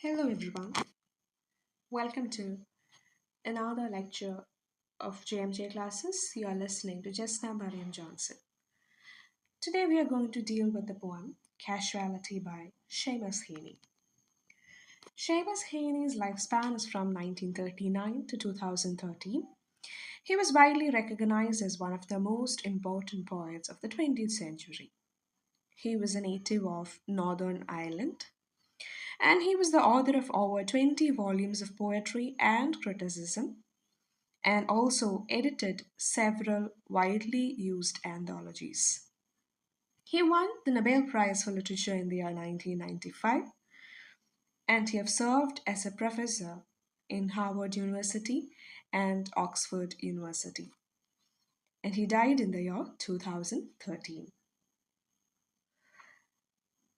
Hello, everyone. Welcome to another lecture of JMJ classes. You are listening to Jessna Mariam Johnson. Today, we are going to deal with the poem Casualty by Seamus Heaney. Seamus Heaney's lifespan is from 1939 to 2013. He was widely recognized as one of the most important poets of the 20th century. He was a native of Northern Ireland, and he was the author of over 20 volumes of poetry and criticism, and also edited several widely used anthologies. He won the Nobel Prize for Literature in the year 1995, and he has served as a professor in Harvard University and Oxford University. And he died in the year 2013.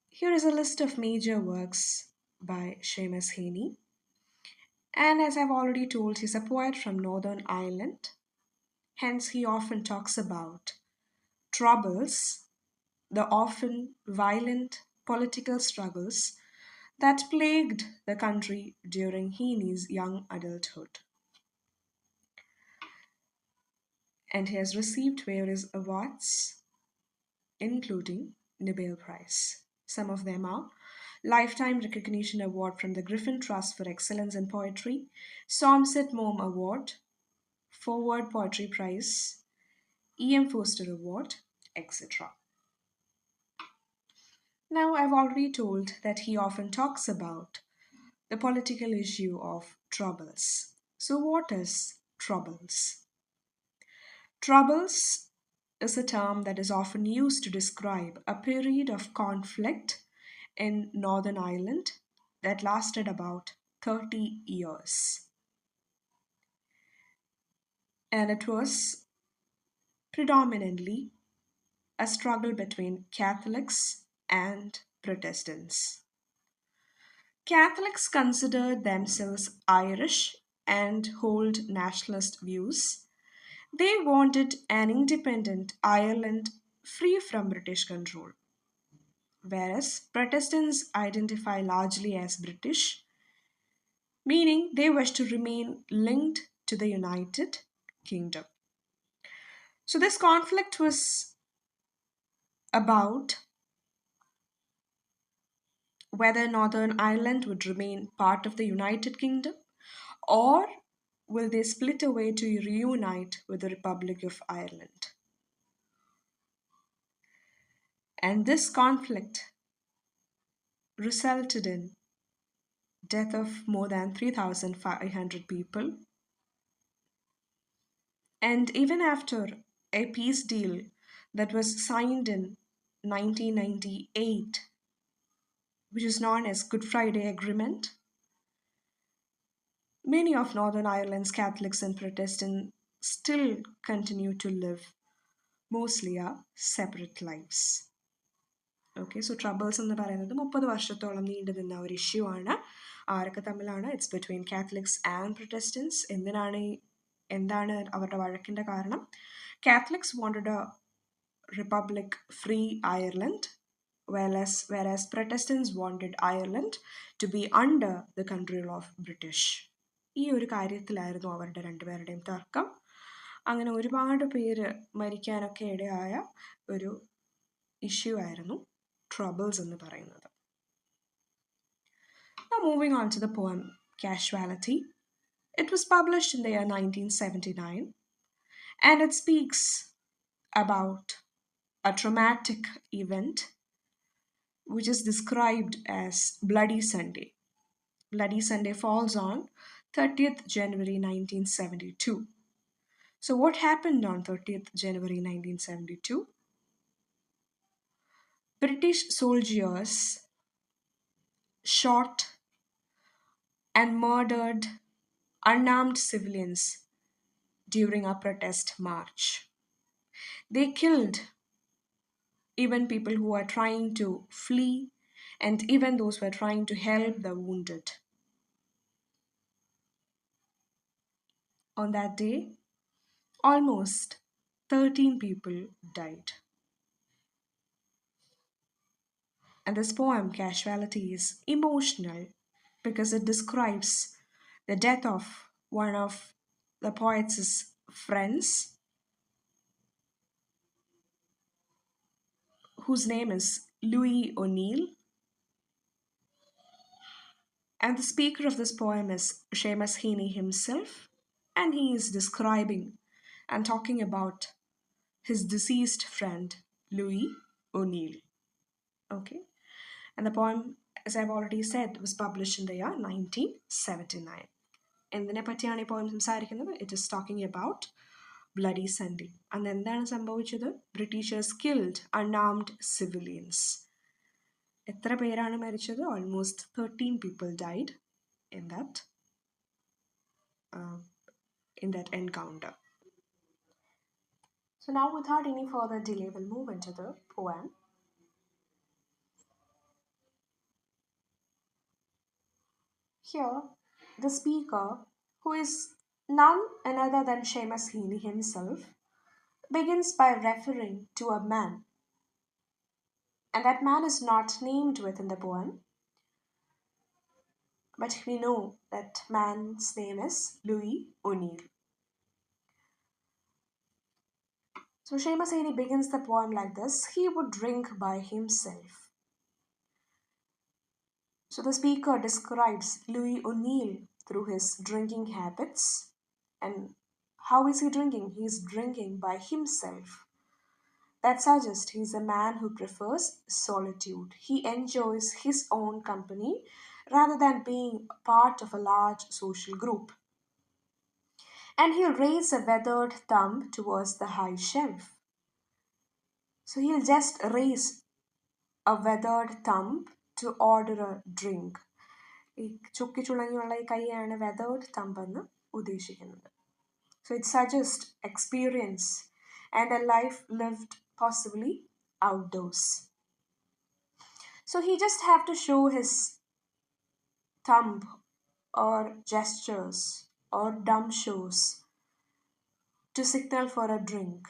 Here is a list of major works by Seamus Heaney. And as I've already told, he's a poet from Northern Ireland. Hence, he often talks about troubles, the often violent political struggles that plagued the country during Heaney's young adulthood. And he has received various awards, including Nobel Prize. Some of them are Lifetime Recognition Award from the Griffin Trust for Excellence in Poetry, Somerset Maugham Award, Forward Poetry Prize, E.M. Forster Award, etc. Now, I've already told that he often talks about the political issue of troubles. So, what is troubles? Troubles is a term that is often used to describe a period of conflict in Northern Ireland that lasted about 30 years. And it was predominantly a struggle between Catholics and Protestants. Catholics considered themselves Irish and hold nationalist views. They wanted an independent Ireland free from British control, whereas Protestants identify largely as British, meaning they wish to remain linked to the United Kingdom. So, this conflict was about whether Northern Ireland would remain part of the United Kingdom or will they split away to reunite with the Republic of Ireland. And this conflict resulted in death of more than 3,500 people. And even after a peace deal that was signed in 1998, which is known as Good Friday Agreement, many of Northern Ireland's Catholics and Protestants still continue to live mostly a separate lives. Okay so troubles എന്ന് പറയുന്നത് 30 വർഷത്തോളം നീണ്ടു നിന്ന ഒരു issue ആണ്. ആരൊക്കെ തമ്മിലാണ്? It's between Catholics and Protestants. എന്താണ് അവരുടെ വഴക്കിൻ്റെ കാരണം? Catholics wanted a republic free Ireland, whereas Protestants wanted Ireland to be under the control of British. ഈ ഒരു കാര്യത്തിലായിരുന്നു അവരുടെ രണ്ടുപേരുടെയും തർക്കം. അങ്ങനെ ഒരുപാട് പേര് മരിക്കാനൊക്കെ ഇടയായ ഒരു ഇഷ്യൂ ആയിരുന്നു ട്രബിൾസ് എന്ന് പറയുന്നത്. Now moving on to the poem Casualty. It was published in the year 1979 and it speaks about a traumatic event which is described as Bloody Sunday. Bloody Sunday falls on 30th January 1972. So what happened on 30th January 1972? British soldiers shot and murdered unarmed civilians during a protest march. They killed even people who were trying to flee and even those who were trying to help the wounded. On that day, almost 13 people died. And this poem, Casualty, is emotional because it describes the death of one of the poet's friends, whose name is Louis O'Neill. And the speaker of this poem is Seamus Heaney himself, and he is describing and talking about his deceased friend, Louis O'Neill. Okay, and the poem, as I've already said, was published in the year 1979. എന്തിനെ പറ്റിയാണ് ഈ poem സംസാരിക്കുന്നത്? It is talking about bloody Sunday. അന്ന് എന്താണ് സംഭവിച്ചത്? Britishers killed unarmed civilians. എത്ര പേരാണ് മരിച്ചത്? Almost 13 people died in that uh, in that encounter. So now, without any further delay, we'll move into the poem. Here, the speaker, who is none another than Seamus Heaney himself, begins by referring to a man, and that man is not named within the poem, but we know that man's name is Louis O'Neill. So Seamus Heaney begins the poem like this: he would drink by himself. So the speaker describes Louis O'Neill through his drinking habits. And how is he drinking? He is drinking by himself. That suggests he is a man who prefers solitude. He enjoys his own company rather than being part of a large social group. And he'll raise a weathered thumb towards the high shelf. So he'll just raise a weathered thumb to order a drink. ഈ ചുക്കി ചുളങ്ങിയുള്ള ഈ കൈയാണ് weathered thumb എന്ന് ഉദ്ദേശിക്കുന്നത്. So it suggests experience and a life lived possibly outdoors. So he just have to show his thumb or gestures or dumb shows to signal for a drink.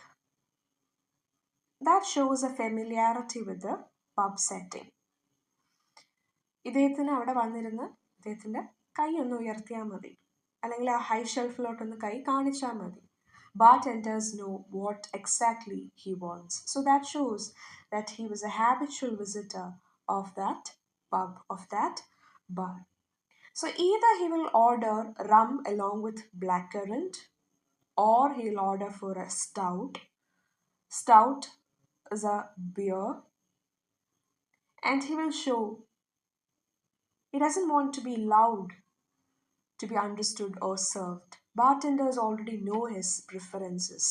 That shows a familiarity with the pub setting. ഇദ്ദേഹത്തിന് അവിടെ വന്നിരുന്ന് ഇദ്ദേഹത്തിൻ്റെ കൈ ഒന്ന് ഉയർത്തിയാൽ മതി, അല്ലെങ്കിൽ ആ high ഷെൽഫിലോട്ടൊന്ന് കൈ കാണിച്ചാൽ മതി. Bartenders know what exactly he wants. So that shows that he was a habitual visitor of that pub, of that bar. So either he will order rum along with blackcurrant, or he'll order for a stout. Stout is a beer, and he will show he doesn't want to be loud to be understood or served. Bartenders already know his preferences.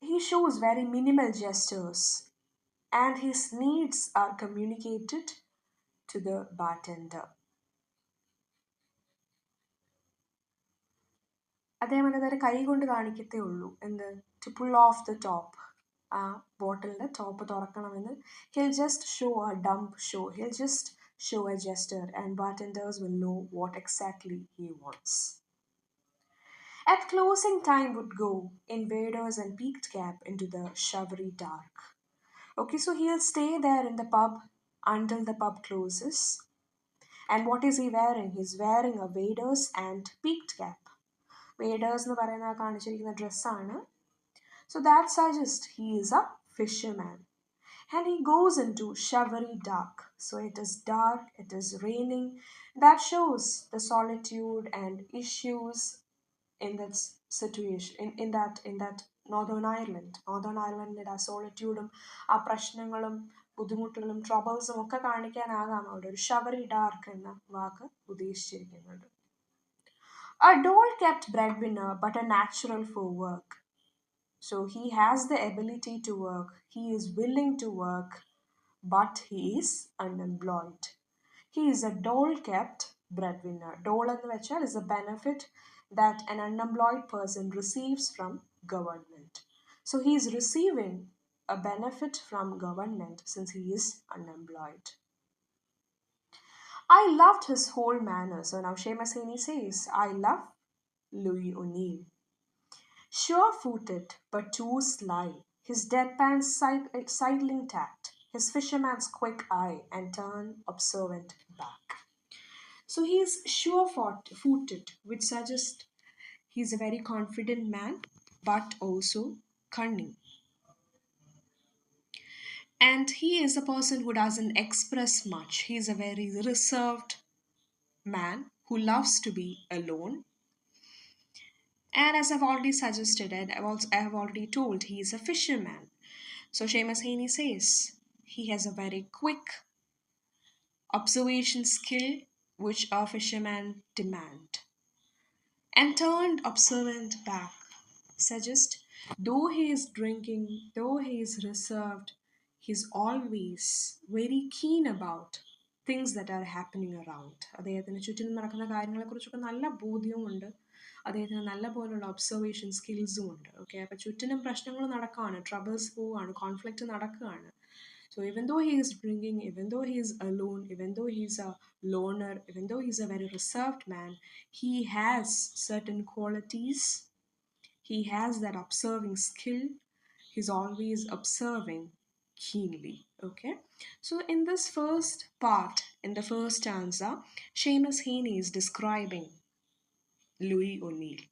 He shows very minimal gestures, and his needs are communicated to the bartender. അദ്ദേഹം എന്താ കൈ കൊണ്ട് കാണിക്കത്തേ ഉള്ളൂ, എന്ത്, to pull off the top, ആ ബോട്ടിലിൻ്റെ top തുറക്കണമെന്ന്. He'll just show a dumb show. He'll just show a gesture, and bartenders will know what exactly he wants. At closing, time would go in waders and peaked cap into the showery dark. Okay, so he'll stay there in the pub until the pub closes. And what is he wearing? He's wearing a waders and peaked cap. Waders എന്ന് പറയുന്ന കാണിച്ചിരിക്കുന്ന ഡ്രസ്സാണ്. So that suggests he is a fisherman. And he goes into showery dark. So it is dark, it is raining. That shows the solitude and issues in that situation, in that Northern Ireland. Northern Ireland ആ സോളിറ്റ്യൂഡും ആ പ്രശ്നങ്ങളും ബുദ്ധിമുട്ടുകളും ട്രബിൾസും ഒക്കെ കാണിക്കാനാകാം അവിടെ ഒരു ഷവറി dark എന്ന വാക്ക് ഉദ്ദേശിച്ചിരിക്കുന്നത്. A dull-kept breadwinner, but a natural for work. So he has the ability to work, he is willing to work, but he is unemployed. He is a dole-kept breadwinner. Dole എന്ന് വെച്ചാൽ is a benefit that an unemployed person receives from government. So he is receiving a benefit from government since he is unemployed. I loved his whole manner. So now Seamus Heaney says, I love Louis O'Neill. Sure-footed but too sly, his deadpan sidling tact, his fisherman's quick eye, and turn observant back. So he is sure footed, which suggests he's a very confident man, but also cunning. And he is a person who doesn't express much. He is a very reserved man who loves to be alone. And as I've already suggested, and I have already told, he is a fisherman. So Seamus Heaney says he has a very quick observation skill which a fisherman demand. And turned observant back suggest though he is drinking, though he is reserved, he's always very keen about things that are happening around. അദ്ദേഹത്തിന് ചുറ്റിനും നടക്കുന്ന കാര്യങ്ങളെക്കുറിച്ചൊക്കെ നല്ല ബോധ്യവുമുണ്ട്. അദ്ദേഹത്തിന് നല്ല പോലുള്ള observation സ്കിൽസും ഉണ്ട്. Okay, അപ്പം ചുറ്റിനും പ്രശ്നങ്ങൾ നടക്കുകയാണ്, ട്രബിൾസ് പോവുകയാണ്, കോൺഫ്ലിക്റ്റ് നടക്കുകയാണ്. So even though he is drinking, even though he is alone, even though he's a loner, even though he's a very reserved man, he has certain qualities. He has that observing skill. He's always observing keenly. Okay. So in this first part, in the first stanza, Seamus Heaney is describing Louis O'Neill.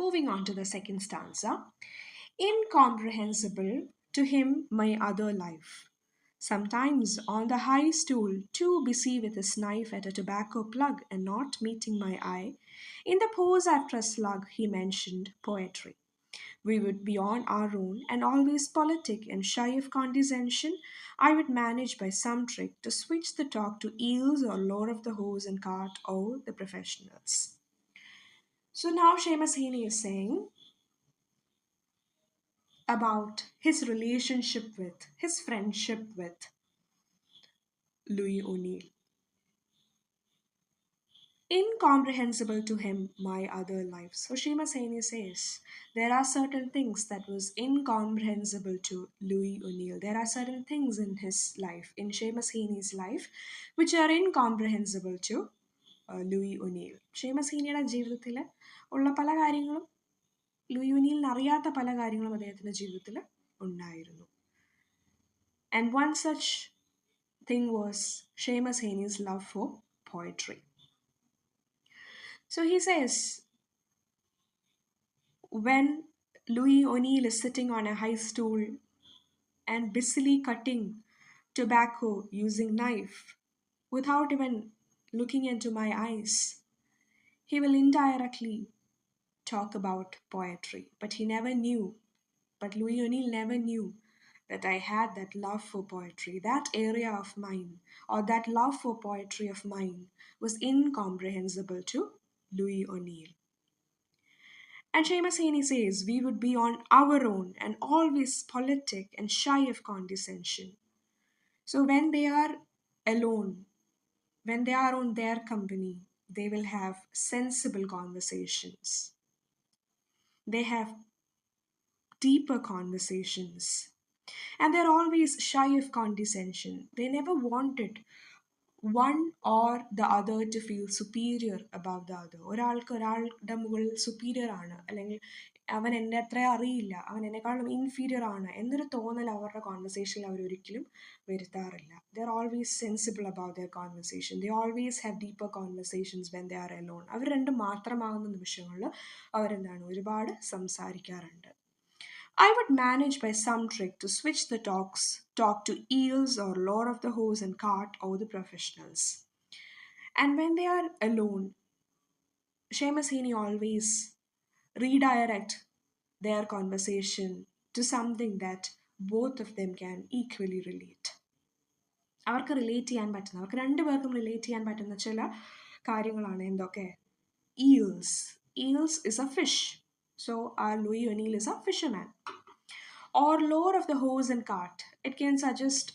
Moving on to the second stanza. Incomprehensible to him my other life. Sometimes on the high stool, too busy with his knife at a tobacco plug and not meeting my eye, in the pose after a slug he mentioned poetry. We would be on our own and always politic and shy of condescension. I would manage by some trick to switch the talk to eels or lore of the hose and cart or the professionals. So now Seamus Heaney is saying about his relationship with, his friendship with Louis O'Neill. Incomprehensible to him my other life. So Seamus Heaney says there are certain things that was incomprehensible to Louis O'Neill. There are certain things in his life, in Seamus Heaney's life, which are incomprehensible to Louis O'Neill. ഷേമസ് ഹീനിയുടെ ജീവിതത്തിൽ ഉള്ള പല കാര്യങ്ങളും Louis ഒനീലിന് അറിയാത്ത പല കാര്യങ്ങളും അദ്ദേഹത്തിൻ്റെ ജീവിതത്തിൽ ഉണ്ടായിരുന്നു. And one such thing was Seamus Heaney's love for poetry. So he says, when Louis O'Neill is sitting on a high stool and busily cutting tobacco using knife without even looking into my eyes, he will indirectly talk about poetry. But Louis O'Neill never knew that I had that love for poetry. That area of mine, or that love for poetry of mine, was incomprehensible to Louis O'Neill. And Seamus Heaney says we would be on our own and always politic and shy of condescension. So when they are alone, when they are on their company, they will have sensible conversations. They have deeper conversations. And they're always shy of condescension. They never wanted one or the other to feel superior above the other. ഒരാൾക്ക് ഒരാളുടെ മുകളിൽ superior ആണ്, അല്ലെങ്കിൽ അവൻ എന്നെ അത്ര അറിയില്ല, അവൻ എന്നെക്കാളും ഇൻഫീരിയർ ആണ് എന്നൊരു തോന്നൽ അവരുടെ കോൺവെർസേഷനിൽ അവർ ഒരിക്കലും വരുത്താറില്ല. They are always sensible about their conversation. They always have deeper conversations when they are alone. അവർ രണ്ടും മാത്രമാകുന്ന നിമിഷങ്ങളിൽ അവരെന്താണ് ഒരുപാട് സംസാരിക്കാറുണ്ട്. I would manage by some trick to switch the talk to eels or lore of the hose and cart or the professionals. And when they are alone, Seamus Heaney always redirect their conversation to something that both of them can equally relate. അവർക്ക് relate ചെയ്യാൻ പറ്റുന്ന, അവർക്ക് രണ്ടുപേർക്കും relate ചെയ്യാൻ പറ്റുന്ന ചില കാര്യങ്ങളാണ് എന്തൊക്കെ? Eels. Eels is a fish. So our Louis O'Neill is a fisherman. Or lore of the hose and cart. It can suggest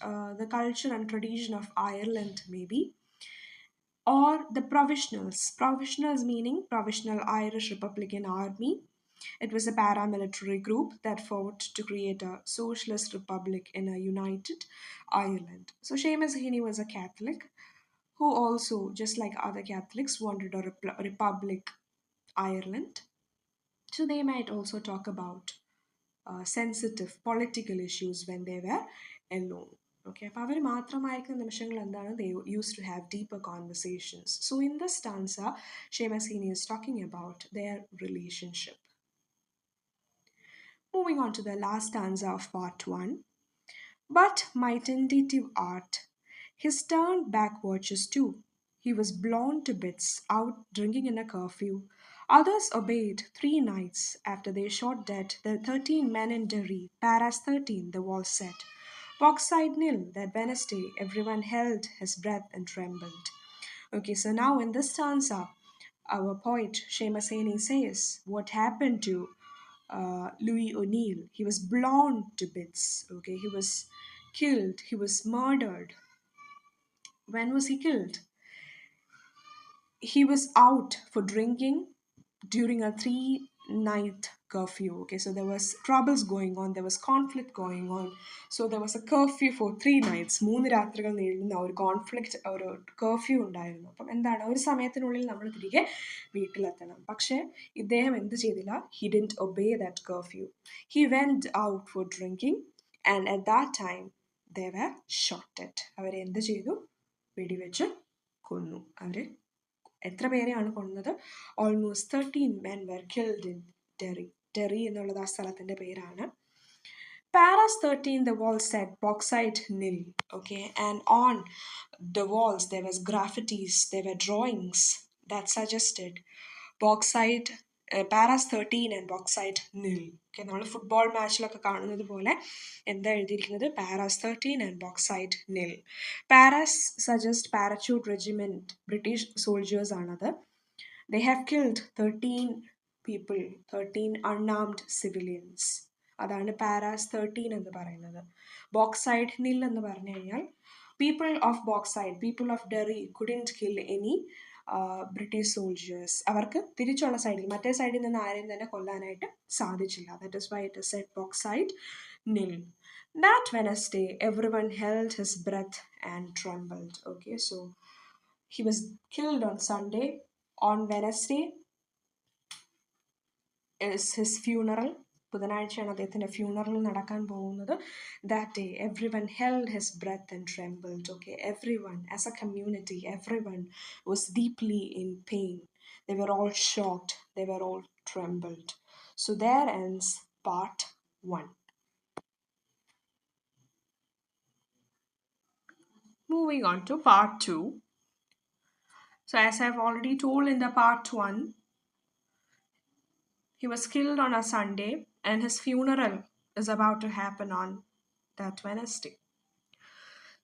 the culture and tradition of Ireland, maybe. Or the provisionals. Provisionals meaning Provisional Irish Republican Army. It was a paramilitary group that fought to create a socialist republic in a united Ireland. So Seamus Heaney was a Catholic who also, just like other Catholics, wanted a republic Ireland. So they might also talk about sensitive political issues when they were alone. Okay, അപ്പോൾ അവർ മാത്രമായിരിക്കുന്ന നിമിഷങ്ങൾ എന്താണ്, they used to have deeper conversations. So in this stanza, Seamus Heaney is talking about their relationship. Moving on to the last stanza of part 1. But my tentative art, his turned back watches too. He was blown to bits, out drinking in a curfew. Others obeyed 3 nights after they shot dead the 13 men in Derry, Paras 13, the wall said. Bogside nil, that Wednesday, everyone held his breath and trembled. Okay, so now in this stanza, our poet Seamus Heaney says what happened to Louis O'Neill. He was blown to bits. Okay, he was killed. He was murdered. When was he killed? He was out for drinking during a 3 night curfew. Okay, so there was troubles going on, there was conflict going on. So there was a curfew for 3 nights. 3 രാത്രികൾ നീളുന്ന ഒരു conflict, ഒരു curfew ഉണ്ടായിരുന്നു. അപ്പം എന്താണ്, ഒരു സമയത്തിനുള്ളിൽ നമ്മൾ തിരികെ വീട്ടിലെത്തണം. പക്ഷേ ഇദ്ദേഹം എന്ത് ചെയ്തില്ല? He didn't obey that curfew. He went out for drinking and at that time they were shotted. അവരെ എന്ത് ചെയ്തു? വെടിവെച്ച് കൊന്നു. അവർ എത്ര പേരെയാണ് കൊന്നത്? ഓൾമോസ്റ്റ് 13 men were killed in Derry. Derry എന്നുള്ളത് ആ സ്ഥലത്തിൻ്റെ പേരാണ്. Paras 13, the wall said, Bogside nil. Okay, and on the walls there was graffitis, there were drawings that suggested Bogside, Paras 13 and Bogside nil. Okay, നമ്മൾ football മാച്ചിലൊക്കെ കാണുന്നത് പോലെ എന്താ എഴുതിയിരിക്കുന്നത്? Paras 13 and Bogside nil. Paras suggest parachute regiment, British soldiers ആണത്. They have killed 13 people, 13 unarmed civilians. അതാണ് പാരാസ് 13 എന്ന് പറയുന്നത്. ബോക്സൈഡ് നിൽ എന്ന് പറഞ്ഞു കഴിഞ്ഞാൽ people of Bogside, people of Derry couldn't kill any British soldiers. അവർക്ക് തിരിച്ചുള്ള സൈഡിൽ, മറ്റേ സൈഡിൽ നിന്ന് ആരെയും തന്നെ കൊല്ലാനായിട്ട് സാധിച്ചില്ല. That is why it is said Bogside nil. That Wednesday, everyone held his breath and trembled. Okay, so he was killed on Sunday. On Wednesday is his funeral. ബുധനാഴ്ചയാണ് അദ്ദേഹത്തിൻ്റെ ഫ്യൂണറൽ നടക്കാൻ പോകുന്നത്. That day, everyone held his breath and trembled. Okay, everyone, as a community, everyone was deeply in pain. They were all shocked. They were all trembled. So there ends part 1. Moving on to part 2. So as I've already told in the part 1, he was killed on a Sunday and his funeral is about to happen on that Wednesday.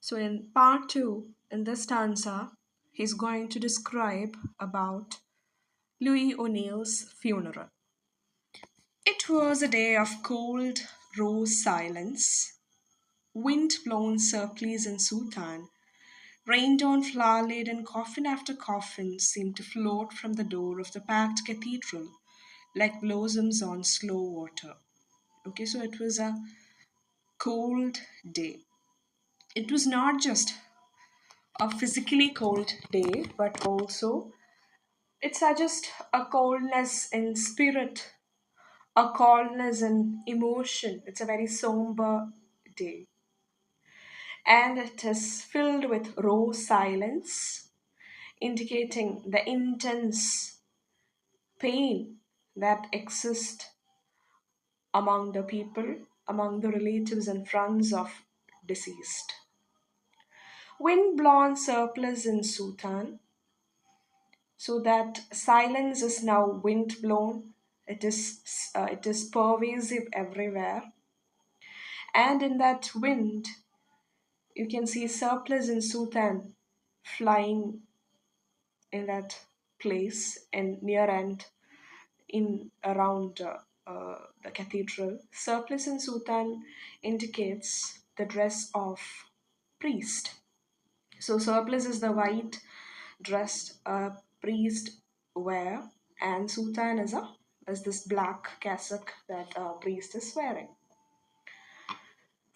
So in part 2, in this stanza, he's going to describe about Louis O'Neill's funeral. It was a day of cold, raw silence, wind-blown surplice and soutane, rained-on flower-laden coffin after coffin seemed to float from the door of the packed cathedral like blossoms on slow water. Okay, so it was a cold day. It was not just a physically cold day, but also it's just a coldness in spirit, a coldness in emotion. It's a very somber day. And it is filled with raw silence, indicating the intense pain that exists among the people, among the relatives and friends of deceased. Wind-blown surplice in Sutan, so that silence is now wind-blown. It is pervasive everywhere. And in that wind, you can see surplice in Sutan flying in that place and near and in around the cathedral. Surplice in Sutan indicates the dress of priest. So surplice is the white dress a priest wear, and Sutan is this black cassock that a priest is wearing.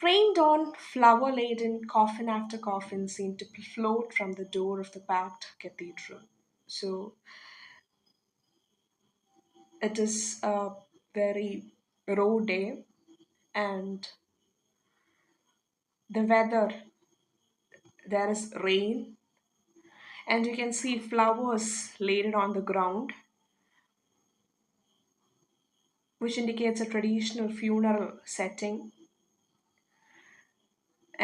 Rained on, flower laden, coffin after coffin seemed to float from the door of the packed cathedral. So it is a very raw day. and the weather, there is rain, and you can see flowers laid on the ground, which indicates a traditional funeral setting.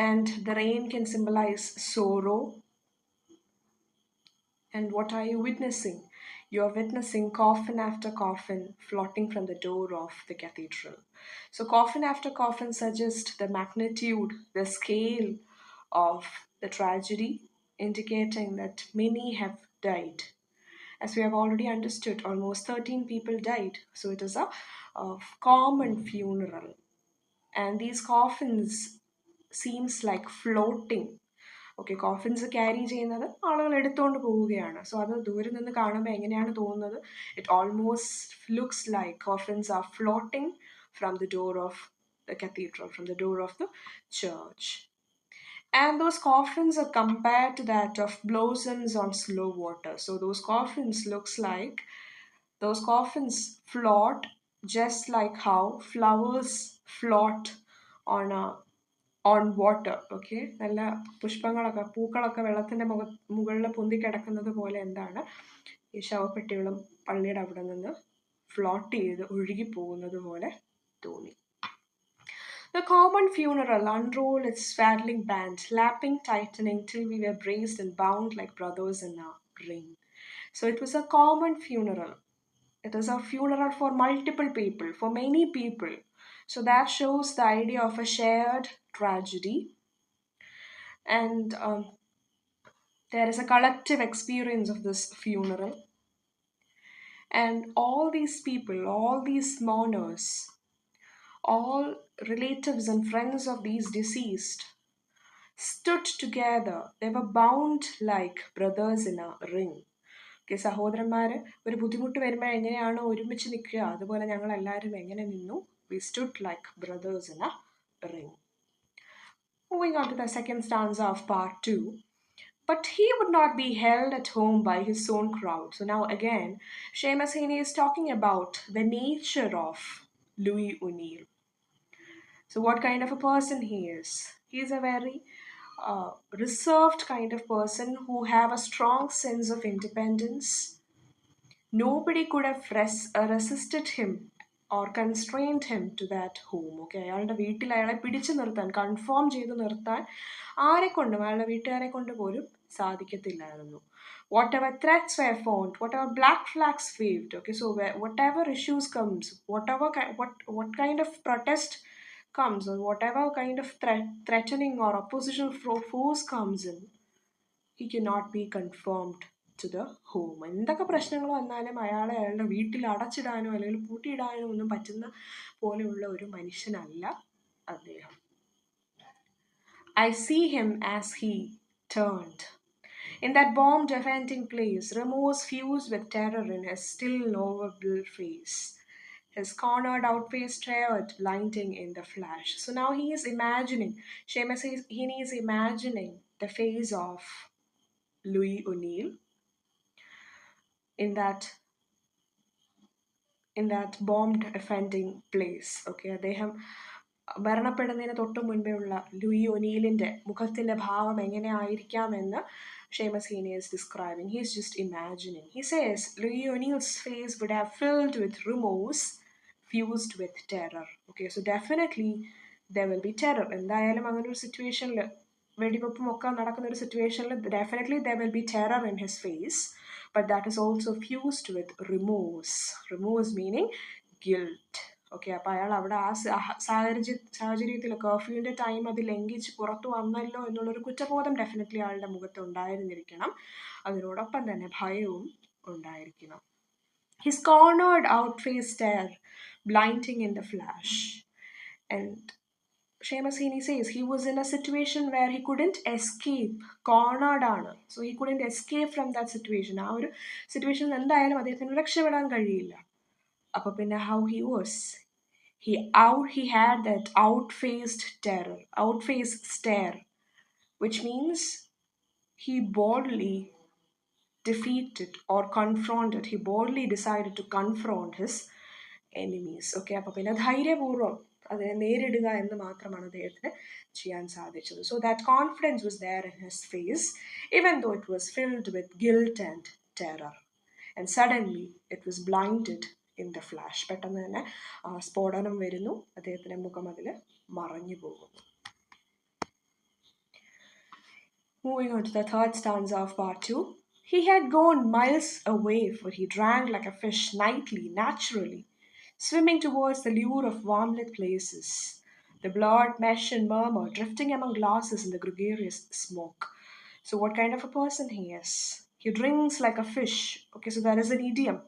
And the rain can symbolize sorrow. And what are you witnessing? You are witnessing coffin after coffin floating from the door of the cathedral. So, coffin after coffin suggests the magnitude, the scale of the tragedy, indicating that many have died. As we have already understood, almost 13 people died. So, it is a common funeral. And these coffins seems like floating. Okay coffins carry ചെയ്യുന്നത് ആളുകൾ എടുത്തുകൊണ്ട് പോവുകയാണ്. So അത് ദൂരെ നിന്ന് കാണുമ്പോൾ എങ്ങനെയാണ് തോന്നുന്നത്? It almost looks like coffins are floating from the door of the cathedral, from the door of the church. And those coffins are compared to that of blossoms on slow water. So those coffins looks like those coffins float just like how flowers float on a on water. Okay, നല്ല പുഷ്പങ്ങളൊക്കെ പൂക്കളൊക്കെ വെള്ളത്തിൻ്റെ മുകളിൽ പൊന്തി കിടക്കുന്നത് പോലെ എന്താണ് ഈ ശവപ്പെട്ടികളും പള്ളിയുടെ അവിടെ നിന്ന് ഫ്ലോട്ട് ചെയ്ത് ഒഴുകി പോകുന്നത് പോലെ തോന്നി. The common funeral unrolled its swaddling band, lapping, tightening till we were braced and bound like brothers in a ring. So it was a common funeral. It is a funeral for multiple people, for many people. So that shows the idea of a shared tragedy. And there is a collective experience of this funeral. And all these people, all these mourners, all relatives and friends of these deceased stood together. They were bound like brothers in a ring. Okay, സഹോദരന്മാർ ഒരു ബുദ്ധിമുട്ട് വരുമ്പോൾ എങ്ങനെയാണോ ഒരുമിച്ച് നിൽക്കുക, അതുപോലെ ഞങ്ങൾ എല്ലാവരും എങ്ങനെ നിന്നു? We stood like brothers in a ring. Moving on to the second stanza of part 2. But he would not be held at home by his own crowd. So now again, Seamus Heaney is talking about the nature of Louis O'Neill. So what kind of a person he is? He is a very reserved kind of person who have a strong sense of independence. Nobody could have resisted him or constrained him to that home. Okay, അയാളുടെ വീട്ടിൽ അയാളെ പിടിച്ചു നിർത്താൻ, confirm ചെയ്ത് നിർത്താൻ ആരെക്കൊണ്ടും, അയാളുടെ വീട്ടുകാരെ കൊണ്ട് പോലും സാധിക്കത്തില്ലായിരുന്നു. Whatever threats were found, whatever black flags waved, okay, so whatever issues comes, what kind of protest comes, or whatever kind of threatening or opposition force comes in, he cannot be confirmed to the home. എന്തൊക്കെ പ്രശ്നങ്ങൾ വന്നാലും അയാളെ അയാളുടെ വീട്ടിൽ അടച്ചിടാനോ അല്ലെങ്കിൽ പൂട്ടിയിടാനോ ഒന്നും പറ്റുന്ന പോലെയുള്ള ഒരു മനുഷ്യനല്ല അദ്ദേഹം. I see him as he turned. In that bomb-defending place, remorse fused with terror in his still knowable face. His cornered outface stared, blinding in the flash. So now he is imagining, Seamus Heaney is imagining the face of Louis O'Neill in that bombed offending place. Okay, അദ്ദേഹം മരണപ്പെടുന്നതിന് തൊട്ട് മുൻപേ ഉള്ള Louis ഒനീലിൻ്റെ മുഖത്തിൻ്റെ ഭാവം എങ്ങനെ ആയിരിക്കാമെന്ന് Seamus Heaney is describing. He is just imagining. He says Louis O'Neill's face would have filled with remorse fused with terror. Okay, so definitely there will be terror. എന്തായാലും അങ്ങനെ ഒരു സിറ്റുവേഷനിൽ, വെടിവെപ്പും ഒക്കെ നടക്കുന്ന ഒരു സിറ്റുവേഷനിൽ definitely there will be terror in his face, but that is also fused with remorse. Remorse meaning guilt. Okay, അപ്പോൾ അയാൾ അവിടെ ആ സാഹചര്യത്തിൽ കർഫ്യൂവിൻ്റെ ടൈം അത് ലംഘിച്ച് പുറത്തു വന്നല്ലോ എന്നുള്ളൊരു കുറ്റബോധം ഡെഫിനറ്റ്ലി ആളുടെ മുഖത്ത് ഉണ്ടായിരുന്നിരിക്കണം. അതിനോടൊപ്പം തന്നെ ഭയവും ഉണ്ടായിരിക്കണം. His cornered outface stare, blinding in the flash. And Seamus Heaney says he was in a situation where he couldn't escape. Cornered ആണ്. So he couldn't escape from that situation. ആ ഒരു സിറ്റുവേഷനിൽ എന്തായാലും അദ്ദേഹത്തിന് രക്ഷപ്പെടാൻ കഴിയില്ല. അപ്പോൾ പിന്നെ how he was? He had that outfaced terror, outfaced stare, which means he boldly defeated or confronted. He boldly decided to confront his enemies. Okay, അപ്പോൾ പിന്നെ ധൈര്യപൂർവ്വം അതിനെ നേരിടുക എന്ന് മാത്രമാണ് അദ്ദേഹത്തിന് ചെയ്യാൻ സാധിച്ചത്. So that confidence was there in his face even though it was filled with guilt and terror. And suddenly it was blinded in the flash. പെട്ടെന്ന് തന്നെ സ്ഫോടനം വരുന്നു, അദ്ദേഹത്തിൻ്റെ മുഖം അതിൽ മറഞ്ഞു പോകുന്നു. Moving on to the third stanza of part 2. He had gone miles away, for he drank like a fish nightly, naturally, swimming towards the lure of warmlit places. The blurred mesh and murmur drifting among glasses in the gregarious smoke. So, what kind of a person he is? He drinks like a fish. Okay, so there is an idiom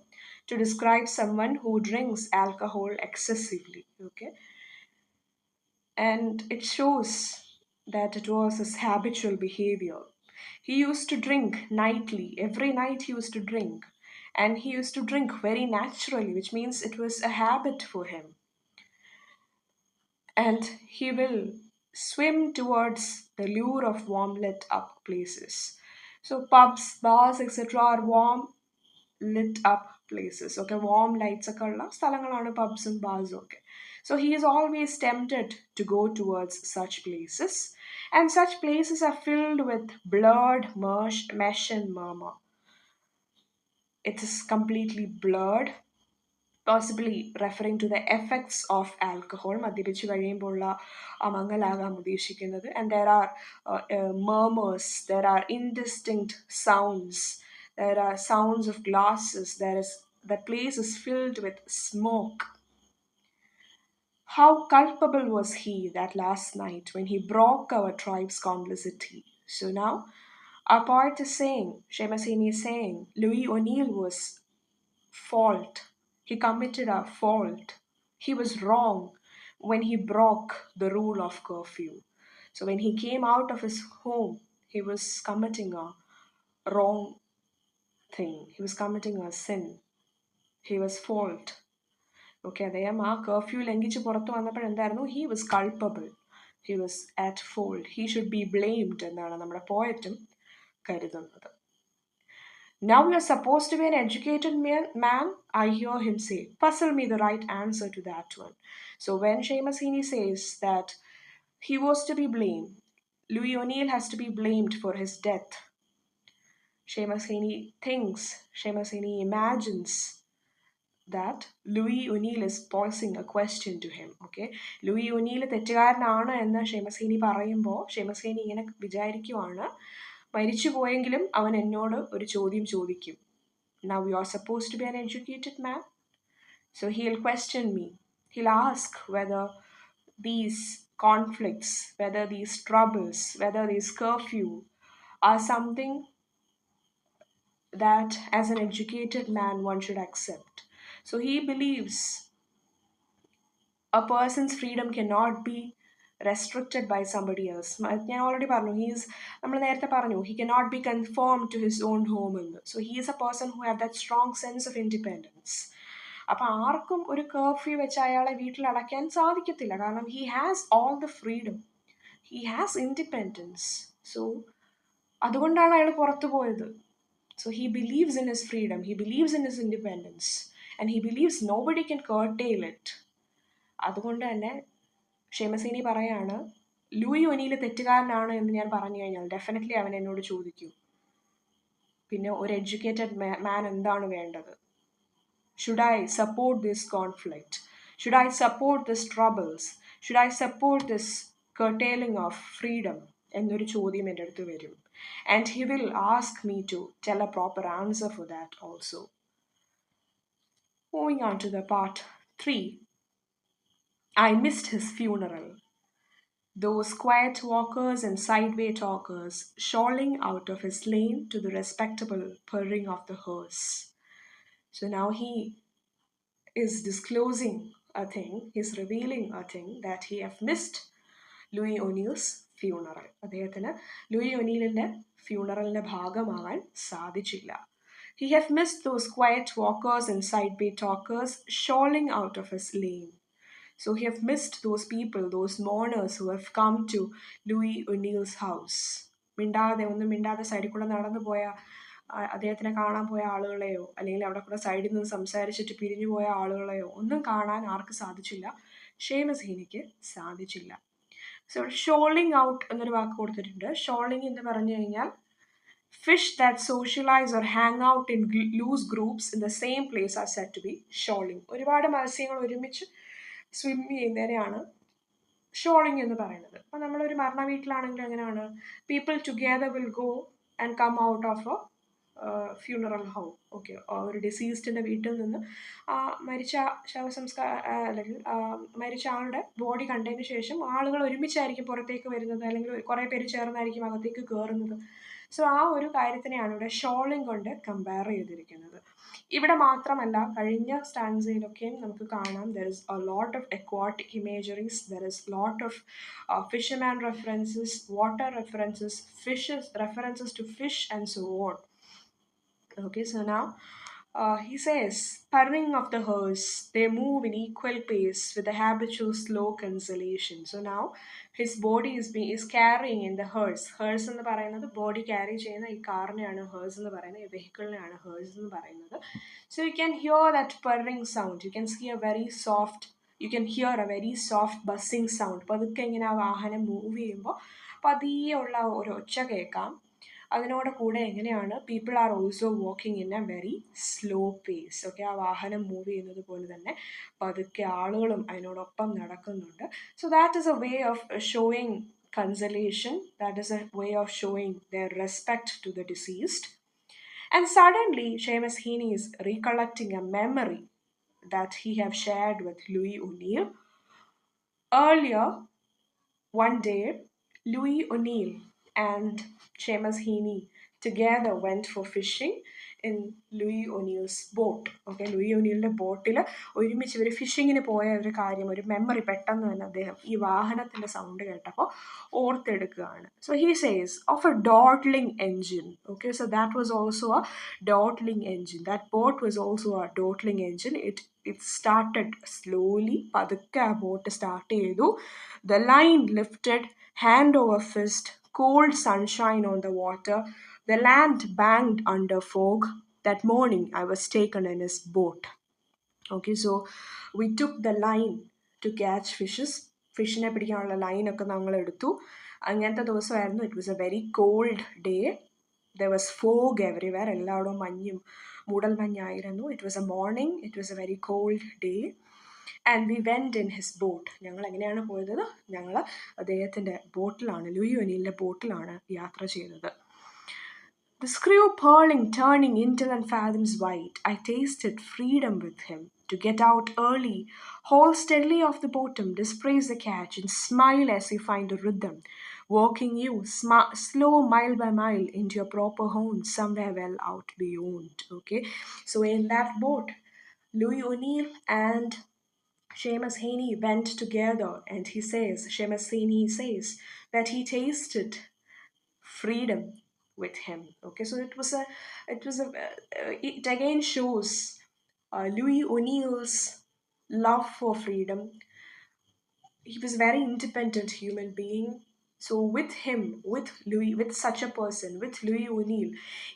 to describe someone who drinks alcohol excessively. Okay, and it shows that it was his habitual behavior. He used to drink nightly, every night he used to drink, and he used to drink very naturally, which means it was a habit for him. And he will swim towards the lure of warm lit up places. So, pubs, bars, etc., are warm lit up places. Okay, warm lights ഒക്കെ ഉള്ള സ്ഥലങ്ങളാണ് പബ്സും ബാർസും ഒക്കെ. So he is always tempted to go towards such places, and such places are filled with blurred mesh and murmur. It is completely blurred, possibly referring to the effects of alcohol, മദ്യപിച്ച് കഴിയുമ്പോഴുള്ള അമങ്ങലാകാം ഉദ്ദേശിക്കുന്നത്. And there are murmurs, there are indistinct sounds, there are sounds of glasses, the place is filled with smoke. How culpable was he that last night when he broke our tribe's complicity? So now, our poet is saying, Seamus Heaney is saying, Louis O'Neill was fault. He committed a fault. He was wrong when he broke the rule of curfew. So when he came out of his home, he was committing a wrong thing. He was committing a sin. He was fault. Okay, അദ്ദേഹം ആ curfew ലംഘിച്ച് പുറത്തു വന്നപ്പോൾ എന്തായിരുന്നു? He was culpable, he was at fault, he should be blamed എന്നാണ് നമ്മുടെ പോയറ്റും കരുതുന്നത്. Now you're supposed to be an educated man, I hear him say. Puzzle me the right answer to that one. So when Seamus Heaney says that he was to be blamed, Louis O'Neill has to be blamed for his death. Seamus Heaney thinks, Seamus Heaney imagines that Louis O'Neill is posing a question to him. Okay, Louis O'Neill തെറ്റുകാരനാണ് എന്ന് Sheamus ഹീനി പറയുമ്പോൾ Sheamus ഹീനി ഇങ്ങനെ വിചാരിക്കുവാണ്, മരിച്ചു പോയെങ്കിലും അവൻ എന്നോട് ഒരു ചോദ്യം ചോദിക്കും. Now you are supposed to be an educated man, so he'll question me. He'll ask whether these conflicts, whether these troubles, whether these curfew are something that as an educated man one should accept. So he believes a person's freedom cannot be restricted by somebody else. ഞാൻ already പറഞ്ഞു, നമ്മൾ നേരത്തെ പറഞ്ഞു, he cannot be conformed to his own home എന്ന്. So he is a person who have that strong sense of independence. അപ്പം ആർക്കും ഒരു curfew വെച്ച് അയാളെ വീട്ടിൽ അടയ്ക്കാൻ സാധിക്കത്തില്ല, കാരണം he has all the freedom, he has independence. So അതുകൊണ്ടാണ് അയാൾ പുറത്തു പോയത്. So he believes in his freedom, he believes in his independence, and he believes nobody can curtail it. അതുകൊണ്ട് തന്നെ ഷെയ്മസ് ഹീനി പറയാണ്, ലൂയി ഒനീൽ തെറ്റുകാരനാണ് എന്ന് ഞാൻ പറഞ്ഞു കഴിഞ്ഞാൽ ഡെഫിനറ്റ്ലി അവൻ എന്നോട് ചോദിക്കും, പിന്നെ ഒരു എഡ്യൂക്കേറ്റഡ് മാൻ എന്താണ് വേണ്ടത്? Should I support this conflict? Should I support this troubles? Should I support this curtailing of freedom? എന്നൊരു ചോദ്യം എൻ്റെ അടുത്ത് വരും. And he will ask me to tell a proper answer for that also. Moving on to the part 3. I missed his funeral. Those quiet walkers and sideway talkers shawling out of his lane to the respectable purring of the hearse. So now he is disclosing a thing, he's revealing a thing, that he have missed Louis O'Neill's funeral. അദ്ദേഹത്തിന് Louis ഒനീലിൻ്റെ ഫ്യൂണറലിൻ്റെ ഭാഗമാവാൻ സാധിച്ചില്ല. He have missed those quiet walkers and sideway talkers shawling out of his lane. So he have missed those people, those mourners who have come to Louis O'Neill's house. ഒന്നും മിണ്ടാതെ സൈഡിൽ കൂടെ നടന്നു പോയ അദ്ദേഹത്തിനെ കാണാൻ പോയ ആളുകളെയോ അല്ലെങ്കിൽ അവിടെ കൂടെ സൈഡിൽ നിന്ന് സംസാരിച്ചിട്ട് പിരിഞ്ഞു പോയ ആളുകളെയോ ഒന്നും കാണാൻ ആർക്ക് സാധിച്ചില്ല? ഷേമസ് ഹീനിക്ക് സാധിച്ചില്ല. സോ ഷോളിംഗ് ഔട്ട് എന്നൊരു വാക്ക് കൊടുത്തിട്ടുണ്ട്. ഷോളിംഗ് എന്ന് പറഞ്ഞു കഴിഞ്ഞാൽ fish that socialize or hang out in loose groups in the same place are said to be shoaling. ഒരുപാട് മത്സ്യങ്ങൾ ഒരുമിച്ച് സ്വിം ചെയ്യുന്നതിനെയാണ് ഷോളിംഗ് എന്ന് പറയുന്നത്. അപ്പോൾ നമ്മളൊരു മരണ വീട്ടിലാണെങ്കിൽ എങ്ങനെയാണ്, people together will go and come out of funeral home. Okay, ഒരു ഡിസീസ്ഡിൻ്റെ വീട്ടിൽ നിന്ന് മരിച്ച അല്ലെങ്കിൽ മരിച്ച ആളുടെ ബോഡി കണ്ടതിന് ശേഷം ആളുകൾ ഒരുമിച്ചായിരിക്കും പുറത്തേക്ക് വരുന്നത്, അല്ലെങ്കിൽ കുറേ പേര് ചേർന്നായിരിക്കും അകത്തേക്ക് കയറുന്നത്. സോ ആ ഒരു കാര്യത്തിനെയാണ് ഇവിടെ ഷോളിംഗ് കൊണ്ട് കമ്പയർ ചെയ്തിരിക്കുന്നത്. ഇവിടെ മാത്രമല്ല, കഴിഞ്ഞ സ്റ്റാൻസയിലൊക്കെയും നമുക്ക് കാണാം, there is a lot of aquatic imageries, there is lot of fisherman references, water references, fishes references to fish and so on. Okay, so now he says, purring of the horse, they move in equal pace with the habitual slow consolation. So now his body is carrying in the hearse. Hearse എന്ന് പറയുന്നത് body carry ചെയ്യുന്ന ഈ കാറിനെയാണ് hers എന്ന് പറയുന്നത്, ഈ വെഹിക്കിളിനെയാണ് hers എന്ന് പറയുന്നത്. So you can hear that purring sound. You can see a very soft, you can hear a very soft buzzing sound. പതുക്കെ ഇങ്ങനെ ആ വാഹനം മൂവ് ചെയ്യുമ്പോൾ പതിയെ ഉള്ള ഒരു ഒച്ച കേൾക്കാം. അതിനോട് കൂടെ എങ്ങനെയാണ്, people are also walking in A very slow pace. Okay, ആ വാഹനം മൂവ് ചെയ്യുന്നത് പോലെ തന്നെ പതുക്കെ ആളുകളും അതിനോടൊപ്പം നടക്കുന്നുണ്ട്. So that is a way of showing consolation, that is a way of showing their respect to the deceased. And suddenly Seamus Heaney is recollecting a memory that he have shared with Louis O'Neill. Earlier one day, Louis O'Neill and Seamus Heaney together went for fishing in Louis O'Neill's boat. Okay, Louis O'Neill's ബോട്ടിൽ ഒരുമിച്ച് ഇവർ ഫിഷിങ്ങിന് പോയ ഒരു കാര്യം, ഒരു memory പെട്ടെന്ന് തന്നെ അദ്ദേഹം ഈ വാഹനത്തിൻ്റെ സൗണ്ട് കേട്ടപ്പോൾ ഓർത്തെടുക്കുകയാണ്. So he says of a dawdling engine. Okay, so that was also a dawdling engine. That boat was also a dawdling engine. It started slowly. പതുക്കെ ആ ബോട്ട് സ്റ്റാർട്ട് ചെയ്തു. The line lifted, hand over fist, cold sunshine on the water. The land banged under fog. That morning I was taken in his boat. Okay, so we took the line to catch fishes. ഫിഷിനെ പിടിക്കാനുള്ള ലൈനൊക്കെ നമ്മൾ എടുത്തു. അങ്ങനത്തെ ദിവസമായിരുന്നു. It was A very called day. There was fog everywhere. എല്ലായിടവും മഞ്ഞും മൂടൽമഞ്ഞായിരുന്നു. It was a morning. It was a very cold day. And we went in his boat. ഞങ്ങൾ എങ്ങനെയാണ് പോയത്? ഞങ്ങൾ അദ്ദേഹത്തിൻ്റെ ബോട്ടിലാണ്, ലൂയി ഒനീലിൻ്റെ ബോട്ടിലാണ് യാത്ര ചെയ്തത്. The screw purling, turning intel and fathoms wide, I tasted freedom with him. To get out early, hold steadily off the bottom, dispraise the catch, and smile as you find a rhythm, walking you slow mile by mile into your proper home somewhere well out beyond. Okay, so in that boat, Louis O'Neill and Seamus Heaney went together, and Seamus Heaney says that he tasted freedom with him. Okay, so it again shows Louis O'Neill's love for freedom. He was a very independent human being. So with him, with such a person, with Louis O'Neill,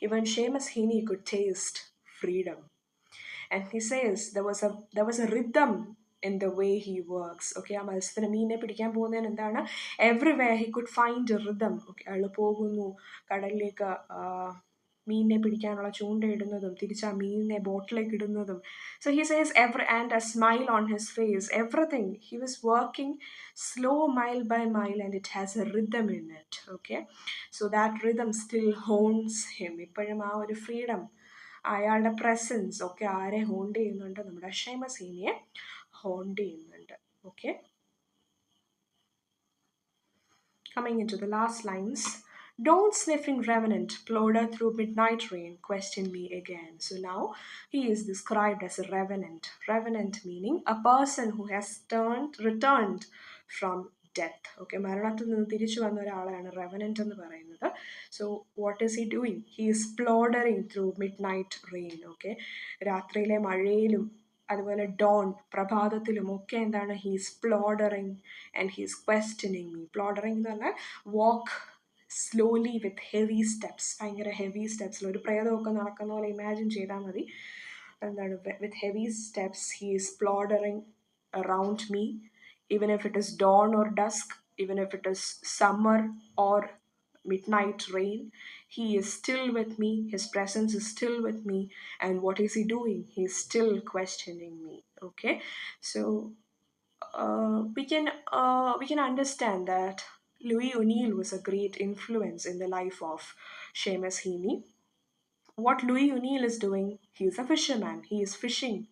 even Seamus Heaney could taste freedom. And he says there was a rhythm in the way he works. Okay, ആ മത്സ്യത്തിന് മീനിനെ പിടിക്കാൻ പോകുന്നതിന് എന്താണ്, everywhere he could find A rhythm. Okay, അയാൾ പോകുന്നു കടലിലേക്ക്, മീനിനെ പിടിക്കാനുള്ള ചൂണ്ടയിടുന്നതും തിരിച്ച് ആ മീനിനെ ബോട്ടിലേക്ക് ഇടുന്നതും. So he says and a smile on his face, everything. He was working slow mile by mile and it has a rhythm in it. Okay, so that rhythm still haunts him. ഇപ്പോഴും ആ ഒരു freedom, അയാളുടെ presence ഒക്കെ ആരെ haunt ചെയ്യുന്നുണ്ട്? നമ്മുടെ ഷേമസ് ഹീനിയെ haunt ചെയ്യുന്നുണ്ട്. Okay, coming into the last lines. Don't sniffing revenant, plodder through midnight rain, question me again. So now he is described as a revenant. Revenant meaning a person who has returned from death. Okay, മരണത്തിൽ നിന്ന് തിരിച്ചു വന്ന ഒരാളാണ് revenant എന്ന് പറയുന്നത്. So what is he doing? He is plodding through midnight rain. Okay, രാത്രിയിലെ മഴയിലും അതുപോലെ ഡോൺ പ്രഭാതത്തിലും ഒക്കെ എന്താണ്, he's plodding and he's questioning me. Plodding എന്ന് പറഞ്ഞാൽ walk slowly with heavy steps. ഭയങ്കര ഹെവി സ്റ്റെപ്സിൽ ഒരു പ്രേതമൊക്കെ നടക്കുന്ന പോലെ ഇമാജിൻ ചെയ്താൽ മതി. എന്താണ്, with heavy steps he is plodding around me even if it is dawn or dusk, even if it is summer or midnight rain, he is still with me. His presence is still with me. And what is he doing? He's still questioning me. Okay, so we can understand that Louis O'Neill was a great influence in the life of Seamus Heaney. What Louis O'Neill is doing, he is a fisherman. He is fishing.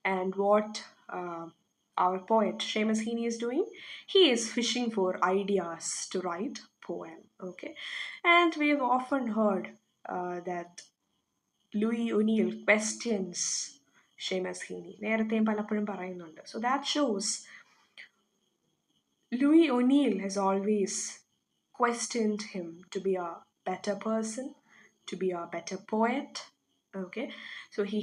And what our poet Seamus Heaney is doing, he is fishing for ideas to write poem. Okay, and we have often heard that Louis O'Neill questions Seamus Heaney. നേരത്തെയും പലപ്പോഴും പറയുന്നുണ്ട്. So that shows Louis O'Neill has always questioned him to be a better person, to be a better poet. Okay, so he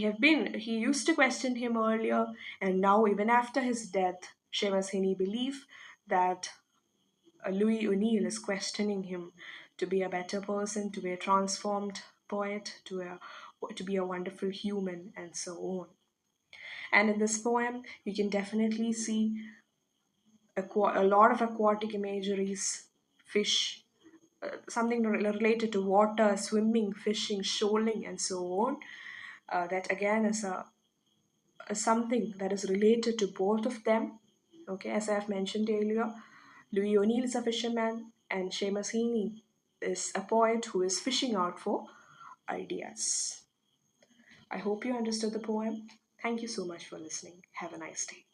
used to question him earlier, and now even after his death, Seamus Heaney believe that Louis O'Neill is questioning him to be a better person, to be a transformed poet, to be a wonderful human, and so on. And in this poem, you can definitely see a lot of aquatic imageries, fish, something related to water, swimming, fishing, shoaling, and so on. That again is something that is related to both of them. Okay, as I have mentioned earlier, Louis O'Neill is a fisherman, and Seamus Heaney is a poet who is fishing out for ideas. I hope you understood the poem. Thank you so much for listening. Have a nice day.